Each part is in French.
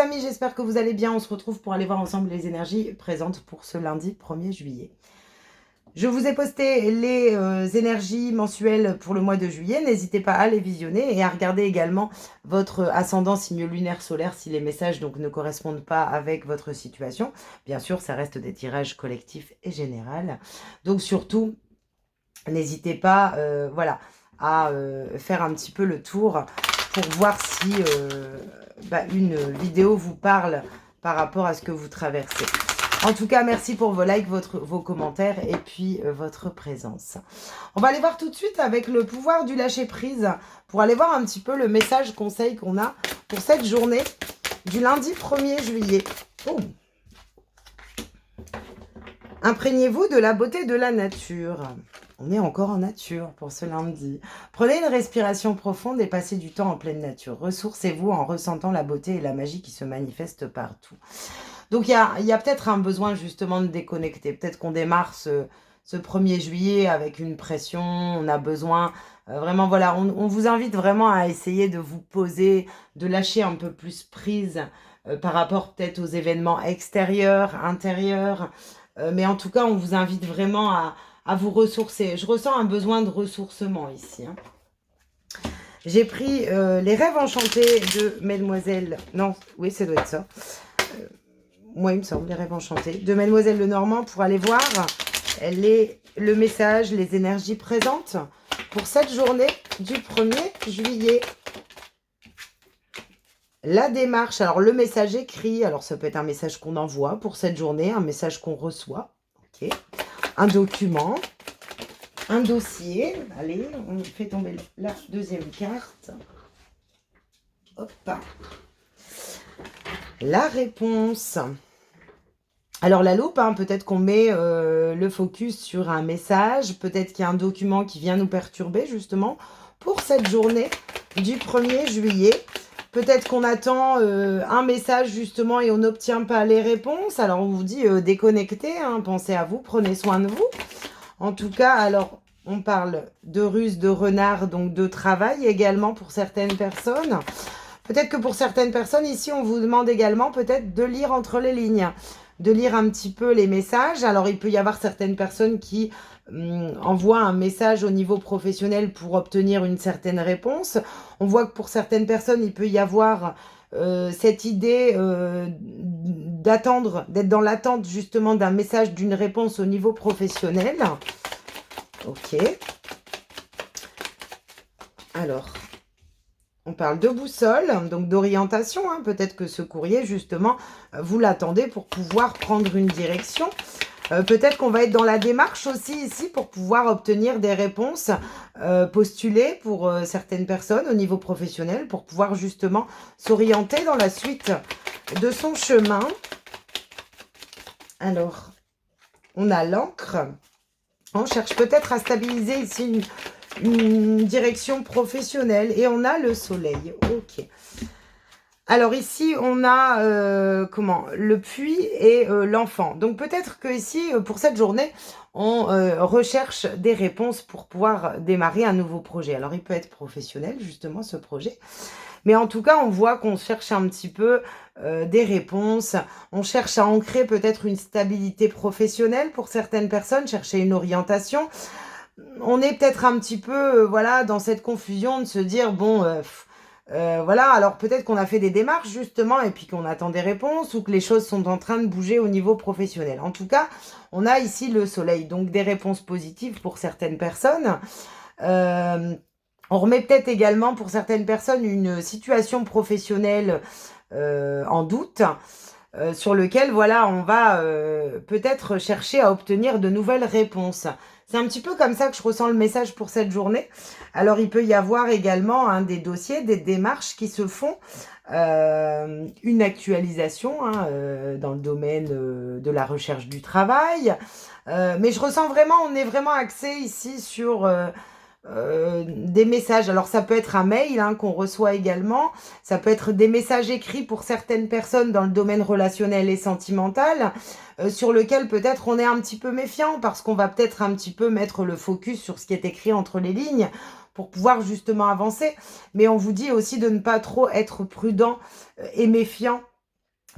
amis, j'espère que vous allez bien. On se retrouve pour aller voir ensemble les énergies présentes pour ce lundi 1er juillet. Je vous ai posté les énergies mensuelles pour le mois de juillet. N'hésitez pas à les visionner et à regarder également votre ascendant, signe lunaire, solaire, si les messages donc ne correspondent pas avec votre situation. Bien sûr, ça reste des tirages collectifs et généraux. Donc surtout, n'hésitez pas voilà, à faire un petit peu le tour pour voir si une vidéo vous parle par rapport à ce que vous traversez. En tout cas, merci pour vos likes, vos commentaires et puis votre présence. On va aller voir tout de suite avec le pouvoir du lâcher-prise pour aller voir un petit peu le message conseil qu'on a pour cette journée du lundi 1er juillet. Oh. Imprégnez-vous de la beauté de la nature. On est encore en nature pour ce lundi. Prenez une respiration profonde et passez du temps en pleine nature. Ressourcez-vous en ressentant la beauté et la magie qui se manifestent partout. Donc, il y a peut-être un besoin justement de déconnecter. Peut-être qu'on démarre ce 1er juillet avec une pression. On a besoin vraiment, voilà, on vous invite vraiment à essayer de vous poser, de lâcher un peu plus prise par rapport peut-être aux événements extérieurs, intérieurs. Mais en tout cas, on vous invite vraiment à vous ressourcer. Je ressens un besoin de ressourcement ici. Hein. J'ai pris les rêves enchantés de Mademoiselle... Non, oui, ça doit être ça. Moi, il me semble, les rêves enchantés de Mademoiselle Lenormand pour aller voir le message, les énergies présentes pour cette journée du 1er juillet. La démarche, alors le message écrit, alors ça peut être un message qu'on envoie pour cette journée, un message qu'on reçoit, ok, un document, un dossier, allez, on fait tomber la deuxième carte, hop, la réponse. Alors la loupe, hein, peut-être qu'on met le focus sur un message, peut-être qu'il y a un document qui vient nous perturber justement pour cette journée du 1er juillet. Peut-être qu'on attend un message justement et on n'obtient pas les réponses. Alors on vous dit déconnectez, hein, pensez à vous, prenez soin de vous. En tout cas, alors on parle de ruse, de renard, donc de travail également pour certaines personnes. Peut-être que pour certaines personnes ici, on vous demande également peut-être de lire entre les lignes, de lire un petit peu les messages. Alors il peut y avoir certaines personnes qui envoie un message au niveau professionnel pour obtenir une certaine réponse. On voit que pour certaines personnes, il peut y avoir cette idée d'attendre, d'être dans l'attente justement d'un message, d'une réponse au niveau professionnel. Ok. Alors, on parle de boussole, donc d'orientation. Hein. Peut-être que ce courrier, justement, vous l'attendez pour pouvoir prendre une direction. Peut-être qu'on va être dans la démarche aussi ici pour pouvoir obtenir des réponses postulées pour certaines personnes au niveau professionnel pour pouvoir justement s'orienter dans la suite de son chemin. Alors, on a l'encre. On cherche peut-être à stabiliser ici une direction professionnelle et on a le soleil. Ok. Alors ici, on a le puits et l'enfant. Donc peut-être que ici, pour cette journée, on recherche des réponses pour pouvoir démarrer un nouveau projet. Alors il peut être professionnel, justement, ce projet. Mais en tout cas, on voit qu'on cherche un petit peu des réponses. On cherche à ancrer peut-être une stabilité professionnelle pour certaines personnes, chercher une orientation. On est peut-être un petit peu voilà, dans cette confusion de se dire, bon... voilà, alors peut-être qu'on a fait des démarches justement et puis qu'on attend des réponses ou que les choses sont en train de bouger au niveau professionnel. En tout cas, on a ici le soleil, donc des réponses positives pour certaines personnes. On remet peut-être également pour certaines personnes une situation professionnelle en doute. Sur lequel, voilà, on va peut-être chercher à obtenir de nouvelles réponses. C'est un petit peu comme ça que je ressens le message pour cette journée. Alors, il peut y avoir également des dossiers, des démarches qui se font, une actualisation dans le domaine de la recherche du travail. Mais je ressens vraiment, on est vraiment axé ici sur... des messages. Alors ça peut être un mail qu'on reçoit également, ça peut être des messages écrits pour certaines personnes dans le domaine relationnel et sentimental, sur lequel peut-être on est un petit peu méfiant parce qu'on va peut-être un petit peu mettre le focus sur ce qui est écrit entre les lignes pour pouvoir justement avancer. Mais on vous dit aussi de ne pas trop être prudent et méfiant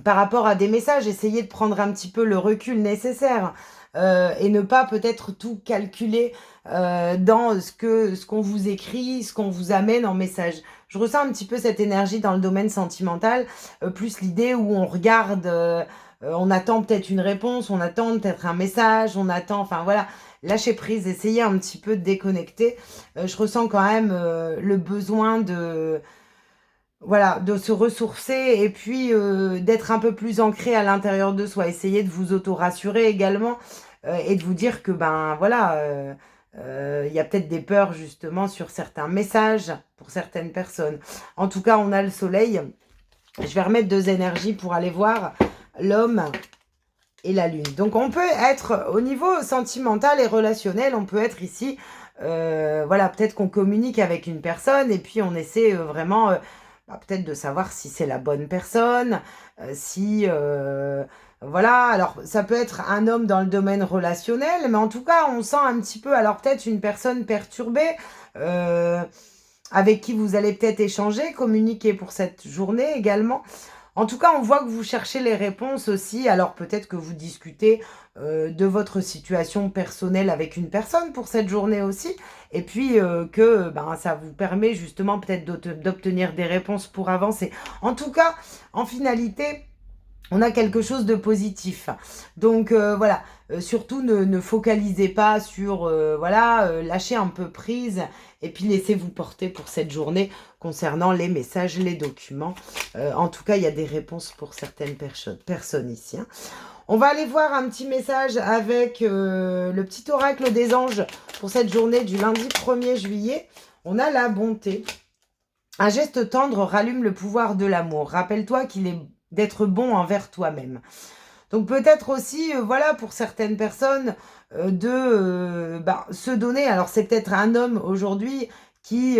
par rapport à des messages, essayez de prendre un petit peu le recul nécessaire et ne pas peut-être tout calculer dans ce qu'on vous écrit, ce qu'on vous amène en message. Je ressens un petit peu cette énergie dans le domaine sentimental, plus l'idée où on regarde, on attend peut-être une réponse, on attend peut-être un message, on attend, enfin voilà, lâchez prise, essayez un petit peu de déconnecter. Je ressens quand même le besoin de voilà, de se ressourcer et puis d'être un peu plus ancré à l'intérieur de soi. Essayez de vous auto-rassurer également et de vous dire que, ben voilà, il y a peut-être des peurs justement sur certains messages pour certaines personnes. En tout cas, on a le soleil. Je vais remettre 2 énergies pour aller voir l'homme et la lune. Donc, on peut être au niveau sentimental et relationnel, on peut être ici, voilà, peut-être qu'on communique avec une personne et puis on essaie vraiment peut-être de savoir si c'est la bonne personne, si... voilà, alors ça peut être un homme dans le domaine relationnel, mais en tout cas, on sent un petit peu, alors peut-être une personne perturbée, avec qui vous allez peut-être échanger, communiquer pour cette journée également. En tout cas, on voit que vous cherchez les réponses aussi. Alors peut-être que vous discutez de votre situation personnelle avec une personne pour cette journée aussi. Et puis que ben, ça vous permet justement peut-être d'obtenir des réponses pour avancer. En tout cas, en finalité, on a quelque chose de positif. Donc voilà, surtout ne focalisez pas sur, voilà, lâchez un peu prise et puis laissez-vous porter pour cette journée concernant les messages, les documents. En tout cas, il y a des réponses pour certaines personnes ici. Hein. On va aller voir un petit message avec le petit oracle des anges pour cette journée du lundi 1er juillet. On a la bonté. Un geste tendre rallume le pouvoir de l'amour. Rappelle-toi qu'il est d'être bon envers toi-même. Donc peut-être aussi, voilà, pour certaines personnes, de se donner. Alors c'est peut-être un homme aujourd'hui qui,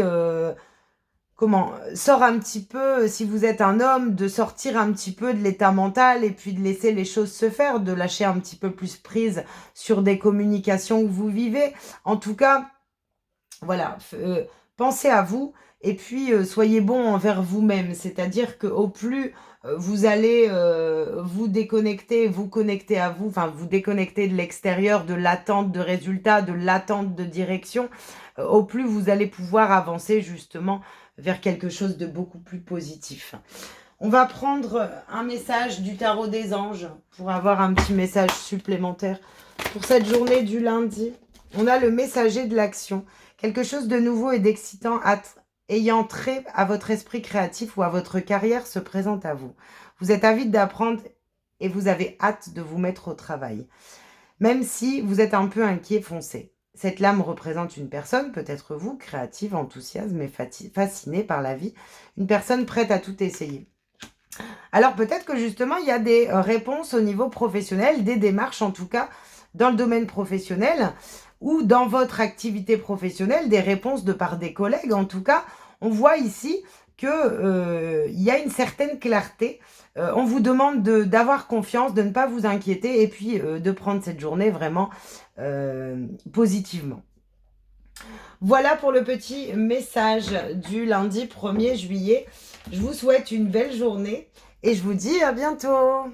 sort un petit peu, si vous êtes un homme, de sortir un petit peu de l'état mental et puis de laisser les choses se faire, de lâcher un petit peu plus prise sur des communications que vous vivez. En tout cas, voilà, pensez à vous et puis soyez bon envers vous-même. C'est-à-dire qu'au plus vous allez vous déconnecter, vous connecter à vous, enfin vous déconnecter de l'extérieur, de l'attente de résultats, de l'attente de direction, au plus vous allez pouvoir avancer justement vers quelque chose de beaucoup plus positif. On va prendre un message du tarot des anges pour avoir un petit message supplémentaire pour cette journée du lundi. On a le messager de l'action. Quelque chose de nouveau et d'excitant ayant trait à votre esprit créatif ou à votre carrière se présente à vous. Vous êtes avide d'apprendre et vous avez hâte de vous mettre au travail. Même si vous êtes un peu inquiet, foncez. Cette lame représente une personne, peut-être vous, créative, enthousiaste, mais fascinée par la vie. Une personne prête à tout essayer. Alors peut-être que justement, il y a des réponses au niveau professionnel, des démarches en tout cas, dans le domaine professionnel ou dans votre activité professionnelle, des réponses de part des collègues. En tout cas, on voit ici qu'il y a une certaine clarté. On vous demande d'avoir confiance, de ne pas vous inquiéter et puis de prendre cette journée vraiment positivement. Voilà pour le petit message du lundi 1er juillet. Je vous souhaite une belle journée et je vous dis à bientôt.